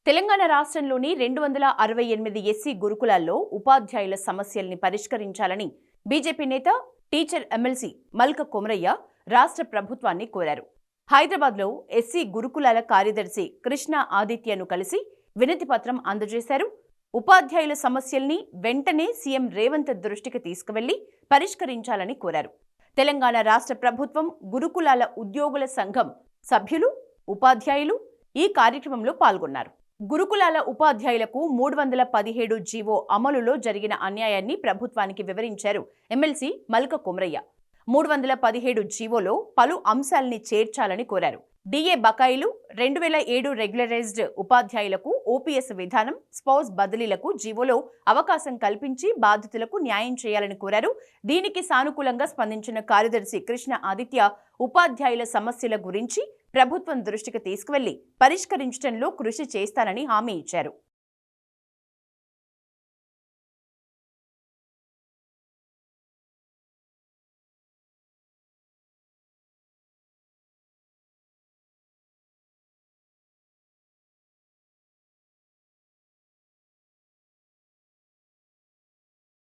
తెలంగాణ రాష్ట్రంలోని 268 ఎస్సీ గురుకులాల్లో ఉపాధ్యాయుల సమస్యల్ని పరిష్కరించాలని బీజేపీ నేత టీచర్ ఎమ్మెల్సీ మల్క కొమరయ్య రాష్ట్ర ప్రభుత్వాన్ని కోరారు. హైదరాబాద్లో ఎస్సీ గురుకులాల కార్యదర్శి కృష్ణ ఆదిత్యను కలిసి వినతిపత్రం అందజేశారు. ఉపాధ్యాయుల సమస్యల్ని వెంటనే సీఎం రేవంత్ దృష్టికి తీసుకువెళ్లి పరిష్కరించాలని కోరారు. తెలంగాణ రాష్ట్ర ప్రభుత్వం గురుకులాల ఉద్యోగుల సంఘం సభ్యులు, ఉపాధ్యాయులు ఈ కార్యక్రమంలో పాల్గొన్నారు. గురుకులాల ఉపాధ్యాయులకు 317 జీవో అమలులో జరిగిన అన్యాయాన్ని ప్రభుత్వానికి వివరించారు ఎమ్మెల్సీ మల్క కొమరయ్య. 317 జీవోలో పలు అంశాల్ని చేర్చాలని కోరారు. డిఏ బకాయిలు, 2007 రెగ్యులరైజ్డ్ ఉపాధ్యాయులకు ఓపీఎస్ విధానం, స్పౌస్ బదిలీలకు జీవోలో అవకాశం కల్పించి బాధితులకు న్యాయం చేయాలని కోరారు. దీనికి సానుకూలంగా స్పందించిన కార్యదర్శి కృష్ణ ఆదిత్య ఉపాధ్యాయుల సమస్యల గురించి ప్రభుత్వం దృష్టికి తీసుకువెళ్లి పరిష్కరించడంలో కృషి చేస్తానని హామీ ఇచ్చారు.